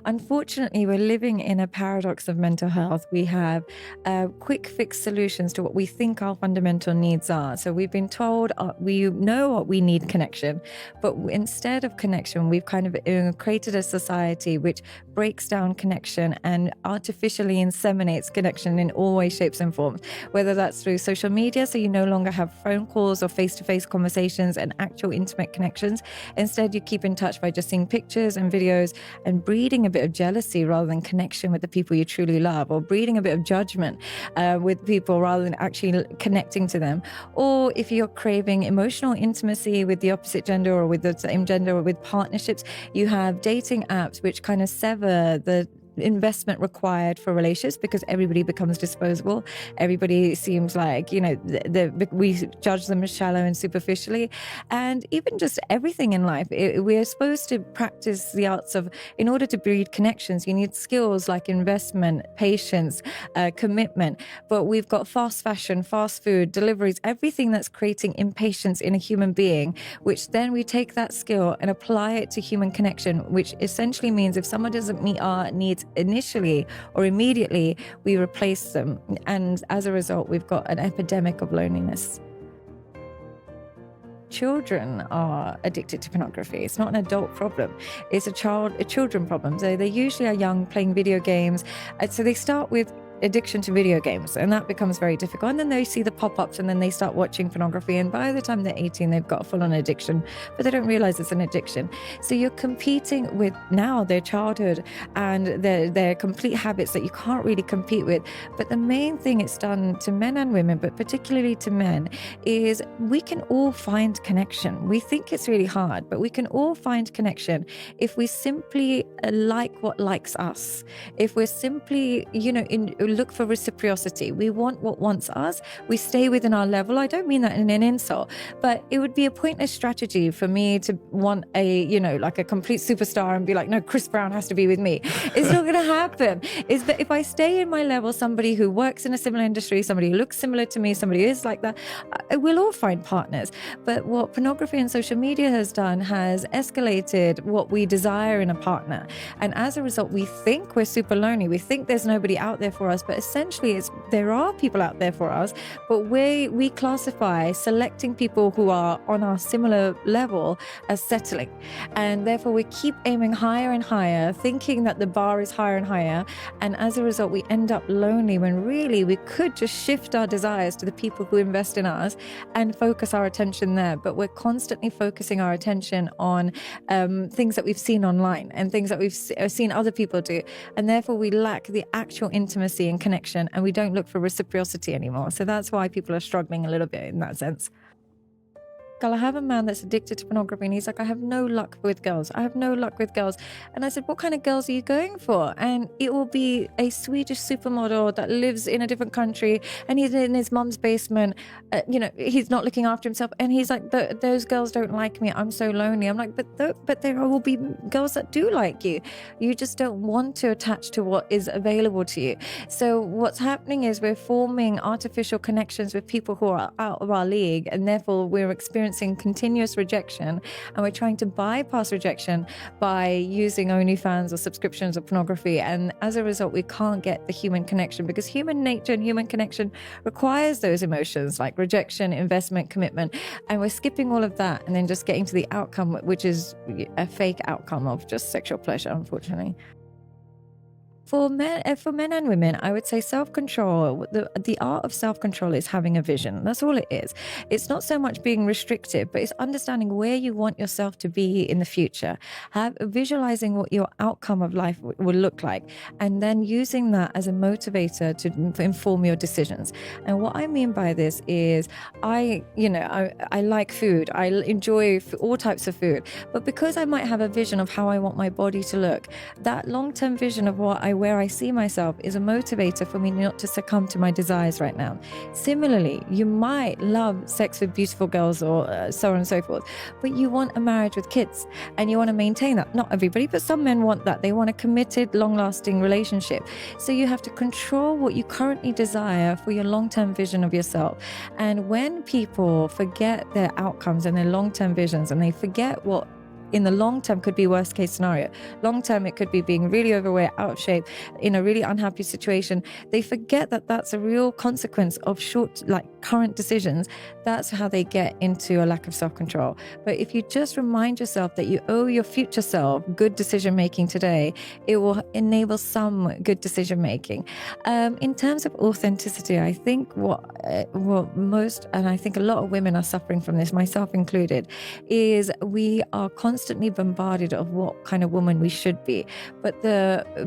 unfortunately, we're living in a paradox of mental health. We have quick fix solutions to what we think our fundamental needs are. So we've been told we know what we need connection, but instead of connection, we've kind of created a society which breaks down connection and artificially inseminates connection in all ways, shapes, and forms, whether that's through social media, so you no longer have phone calls or face-to-face conversations and actual intimate connections. Instead, you keep in touch by just seeing pictures and videos and breeding a bit of jealousy rather than connection with the people you truly love, or breeding a bit of judgment with people rather than actually connecting to them. Or if you're craving emotional intimacy with the opposite gender or with the same gender or with partnerships, you have dating apps which kind of sever the investment required for relationships because everybody becomes disposable. Everybody seems like, we judge them as shallow and superficially. And even just everything in life, we're supposed to practice the arts of, in order to breed connections, you need skills like investment, patience, commitment. But we've got fast fashion, fast food, deliveries, everything that's creating impatience in a human being, which then we take that skill and apply it to human connection, which essentially means if someone doesn't meet our needs initially or immediately, we replace them. And as a result, we've got an epidemic of loneliness. Children are addicted to pornography. It's not an adult problem. It's a children problem. So they usually are young, playing video games. And so they start with addiction to video games, and that becomes very difficult. And then they see the pop-ups and then they start watching pornography, and by the time they're 18 they've got a full-on addiction, but they don't realize it's an addiction. So you're competing with now their childhood and their complete habits that you can't really compete with. But the main thing it's done to men and women, but particularly to men, is we can all find connection. We think it's really hard, but we can all find connection if we simply like what likes us. If we're simply, look for reciprocity. We want what wants us. We stay within our level. I don't mean that in an insult, but it would be a pointless strategy for me to want like a complete superstar and be like, no, Chris Brown has to be with me. It's not going to happen. Is that if I stay in my level, somebody who works in a similar industry, somebody who looks similar to me, somebody who is like that, we'll all find partners. But what pornography and social media has done has escalated what we desire in a partner. And as a result, we think we're super lonely. We think there's nobody out there for us, but essentially there are people out there for us, but we classify selecting people who are on our similar level as settling. And therefore we keep aiming higher and higher, thinking that the bar is higher and higher. And as a result, we end up lonely when really we could just shift our desires to the people who invest in us and focus our attention there. But we're constantly focusing our attention on things that we've seen online and things that we've seen other people do. And therefore we lack the actual intimacy and connection, and we don't look for reciprocity anymore. So that's why people are struggling a little bit in that sense. I have a man that's addicted to pornography, and he's like, I have no luck with girls. I have no luck with girls. And I said, what kind of girls are you going for? And it will be a Swedish supermodel that lives in a different country, and he's in his mum's basement. He's not looking after himself. And he's like, those girls don't like me. I'm so lonely. I'm like, but there will be girls that do like you. You just don't want to attach to what is available to you. So what's happening is we're forming artificial connections with people who are out of our league, and therefore we're experiencing continuous rejection, and we're trying to bypass rejection by using OnlyFans or subscriptions of pornography. And as a result, we can't get the human connection, because human nature and human connection requires those emotions like rejection, investment, commitment, and we're skipping all of that and then just getting to the outcome, which is a fake outcome of just sexual pleasure, unfortunately. For men and women, I would say self-control, the art of self-control is having a vision. That's all it is. It's not so much being restrictive, but it's understanding where you want yourself to be in the future, visualizing what your outcome of life will look like, and then using that as a motivator to inform your decisions. And what I mean by this is I like food. I enjoy all types of food, but because I might have a vision of how I want my body to look, that long-term vision of where I see myself is a motivator for me not to succumb to my desires right now. Similarly, you might love sex with beautiful girls or so on and so forth, but you want a marriage with kids and you want to maintain that. Not everybody, but some men want that. They want a committed, long-lasting relationship. So you have to control what you currently desire for your long-term vision of yourself. And when people forget their outcomes and their long-term visions, and they forget what in the long term could be worst case scenario. Long term, it could be being really overweight, out of shape, in a really unhappy situation. They forget that that's a real consequence of current decisions. That's how they get into a lack of self-control. But if you just remind yourself that you owe your future self good decision making today, it will enable some good decision making. In terms of authenticity, I think what most, and I think a lot of women are suffering from this, myself included, is we are constantly bombarded of what kind of woman we should be. But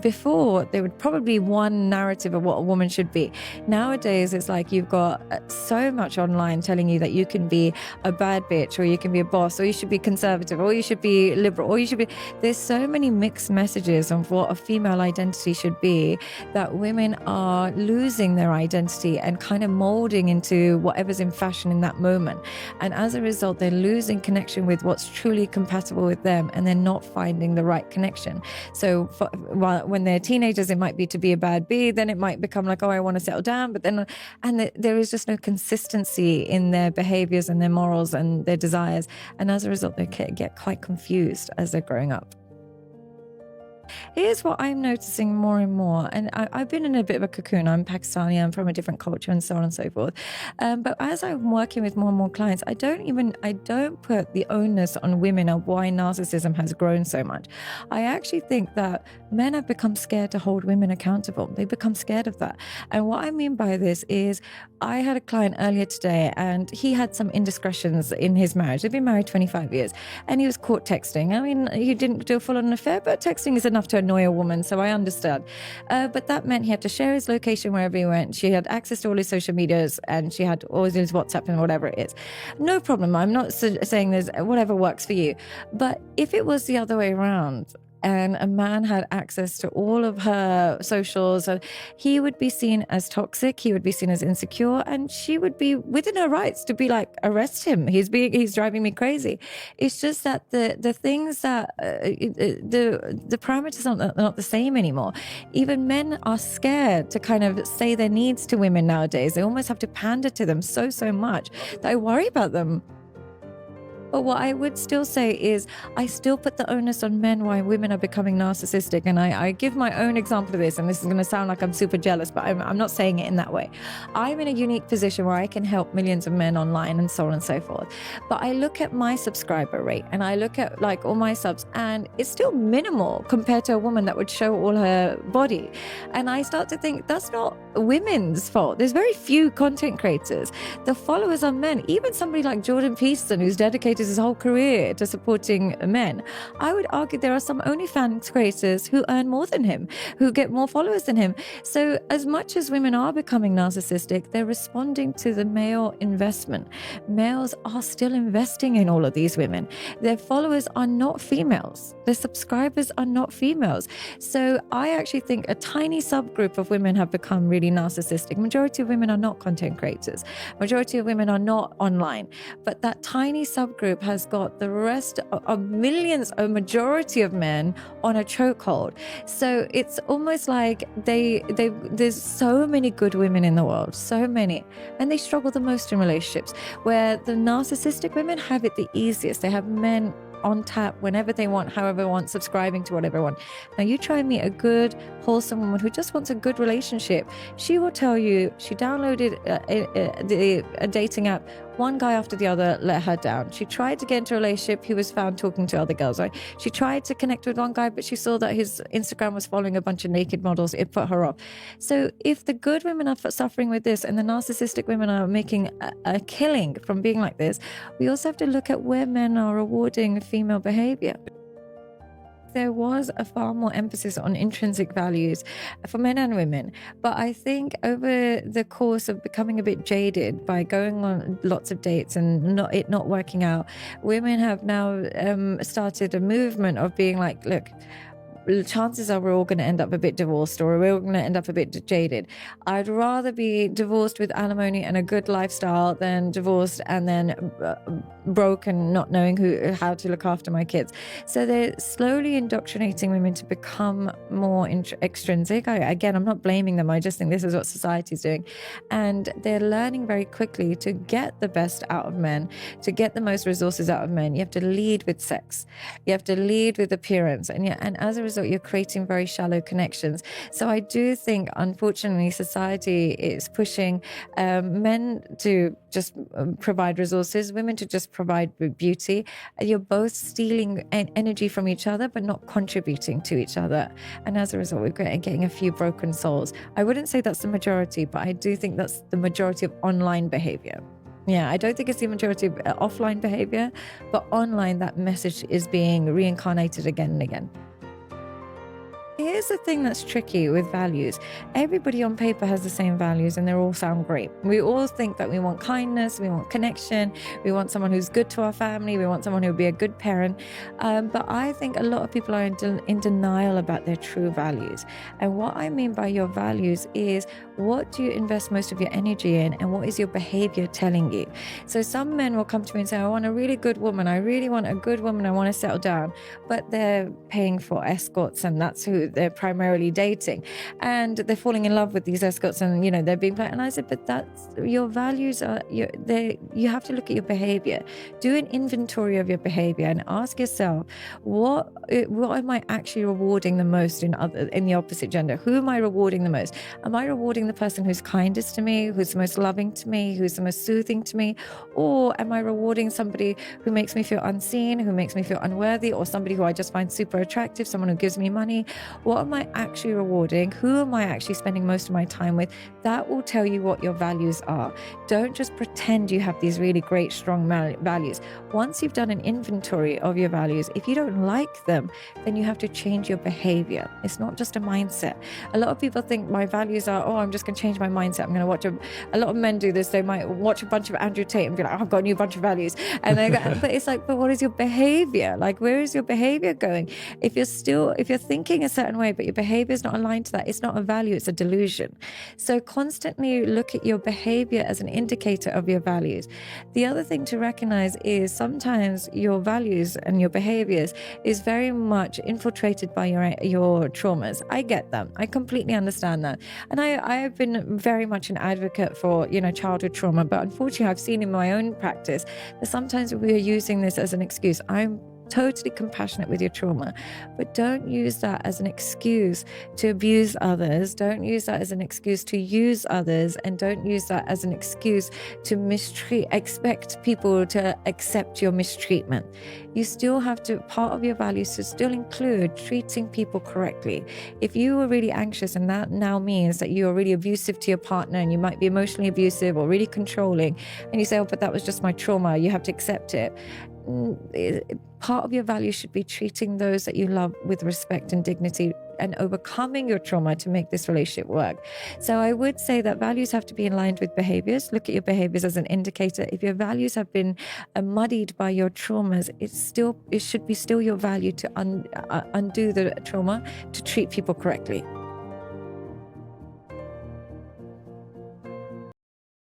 before there would probably be one narrative of what a woman should be. Nowadays, it's like you've got so much online telling you that you can be a bad bitch, or you can be a boss, or you should be conservative, or you should be liberal, or you should be. There's so many mixed messages of what a female identity should be that women are losing their identity and kind of molding into whatever's in fashion in that moment. And as a result, they're losing connection with what's truly compatible with them, and they're not finding the right connection. So when they're teenagers, it might be to be a bad bee, then it might become like, oh, I want to settle down, but then, and there is just no consistency in their behaviors and their morals and their desires. And as a result, they get quite confused as they're growing up. Here's what I'm noticing more and more, and I've been in a bit of a cocoon. I'm Pakistani, I'm from a different culture, and so on and so forth. But as I'm working with more and more clients, I don't put the onus on women of why narcissism has grown so much. I actually think that men have become scared to hold women accountable. They become scared of that. And what I mean by this is, I had a client earlier today, and he had some indiscretions in his marriage. They've been married 25 years, and he was caught texting. I mean, he didn't do a full-on affair, but texting is enough to annoy a woman, so I understand. But that meant he had to share his location wherever he went. She had access to all his social medias, and she had all his WhatsApp and whatever it is. No problem. I'm not saying there's whatever works for you. But if it was the other way around, and a man had access to all of her socials, he would be seen as toxic, he would be seen as insecure, and she would be within her rights to be like, arrest him, he's driving me crazy. It's just that the things that the parameters are not the same anymore. Even men are scared to kind of say their needs to women nowadays. They almost have to pander to them so much that I worry about them. But what I would still say is, I still put the onus on men why women are becoming narcissistic. And I give my own example of this, and this is going to sound like I'm super jealous, but I'm not saying it in that way. I'm in a unique position where I can help millions of men online and so on and so forth. But I look at my subscriber rate, and I look at like all my subs, and it's still minimal compared to a woman that would show all her body. And I start to think that's not women's fault. There's very few content creators. The followers are men. Even somebody like Jordan Peterson, who's dedicated his whole career to supporting men. I would argue there are some OnlyFans creators who earn more than him, who get more followers than him. So as much as women are becoming narcissistic, they're responding to the male investment. Males are still investing in all of these women. Their followers are not females. Their subscribers are not females. So I actually think a tiny subgroup of women have become really narcissistic. Majority of women are not content creators. Majority of women are not online. But that tiny subgroup has got the rest of millions, a majority of men on a chokehold. So it's almost like there's so many good women in the world, so many, and they struggle the most in relationships, where the narcissistic women have it the easiest. They have men on tap whenever they want, however they want, subscribing to whatever they want. Now you try and meet a good, wholesome woman who just wants a good relationship. She will tell you she downloaded a dating app. One guy after the other let her down. She tried to get into a relationship. He was found talking to other girls. Right? She tried to connect with one guy, but she saw that his Instagram was following a bunch of naked models. It put her off. So if the good women are suffering with this and the narcissistic women are making a killing from being like this, we also have to look at where men are rewarding female behavior. There was a far more emphasis on intrinsic values for men and women. But I think over the course of becoming a bit jaded by going on lots of dates and not working out, women have now started a movement of being like, look, chances are we're all going to end up a bit divorced, or we're all going to end up a bit jaded. I'd rather be divorced with alimony and a good lifestyle than divorced and then broke and not knowing how to look after my kids. So they're slowly indoctrinating women to become more extrinsic. Again, I'm not blaming them. I just think this is what society's doing. And they're learning very quickly to get the best out of men, to get the most resources out of men. You have to lead with sex. You have to lead with appearance. And as a result, you're creating very shallow connections. So I do think, unfortunately, society is pushing men to just provide resources, women to just provide beauty. You're both stealing energy from each other, but not contributing to each other. And as a result, we're getting a few broken souls. I wouldn't say that's the majority, but I do think that's the majority of online behavior. Yeah, I don't think it's the majority of offline behavior, but online, that message is being reincarnated again and again. Here's the thing that's tricky with values. Everybody on paper has the same values and they all sound great. We all think that we want kindness, we want connection, we want someone who's good to our family, we want someone who will be a good parent. But I think a lot of people are in denial about their true values. And what I mean by your values is, what do you invest most of your energy in, and what is your behavior telling you? So some men will come to me and say, I want a really good woman. I really want a good woman. I want to settle down. But they're paying for escorts, and that's who they're primarily dating, and they're falling in love with these escorts, and they're being and I said, but that's your values are you have to look at your behavior. Do an inventory of your behavior and ask yourself, what am I actually rewarding the most in the opposite gender? Who am I rewarding the most? Am I rewarding the person who's kindest to me, who's the most loving to me, who's the most soothing to me? Or am I rewarding somebody who makes me feel unseen, who makes me feel unworthy, or somebody who I just find super attractive, someone who gives me money? What am I actually rewarding? Who am I actually spending most of my time with? That will tell you what your values are. Don't just pretend you have these really great, strong values. Once you've done an inventory of your values, if you don't like them, then you have to change your behavior. It's not just a mindset. A lot of people think my values are, I'm just going to change my mindset. I'm going to watch a lot of men do this. They might watch a bunch of Andrew Tate and be like, I've got a new bunch of values. And they go, but it's like, but what is your behavior? Like, where is your behavior going? If you're thinking a certain way, but your behavior is not aligned to that, it's not a value, it's a delusion. So constantly look at your behavior as an indicator of your values. The other thing to recognize is sometimes your values and your behaviors is very much infiltrated by your traumas. I get them. I completely understand that. And I have been very much an advocate for, childhood trauma, but unfortunately I've seen in my own practice that sometimes we are using this as an excuse. I'm totally compassionate with your trauma, but don't use that as an excuse to abuse others. Don't use that as an excuse to use others, and don't use that as an excuse to expect people to accept your mistreatment. You still have to, part of your values to still include treating people correctly. If you were really anxious, and that now means that you are really abusive to your partner, and you might be emotionally abusive or really controlling, and you say, but that was just my trauma, you have to accept it. Part of your value should be treating those that you love with respect and dignity, and overcoming your trauma to make this relationship work. So I would say that values have to be aligned with behaviors. Look at your behaviors as an indicator. If your values have been muddied by your traumas, it should be still your value to undo the trauma, to treat people correctly.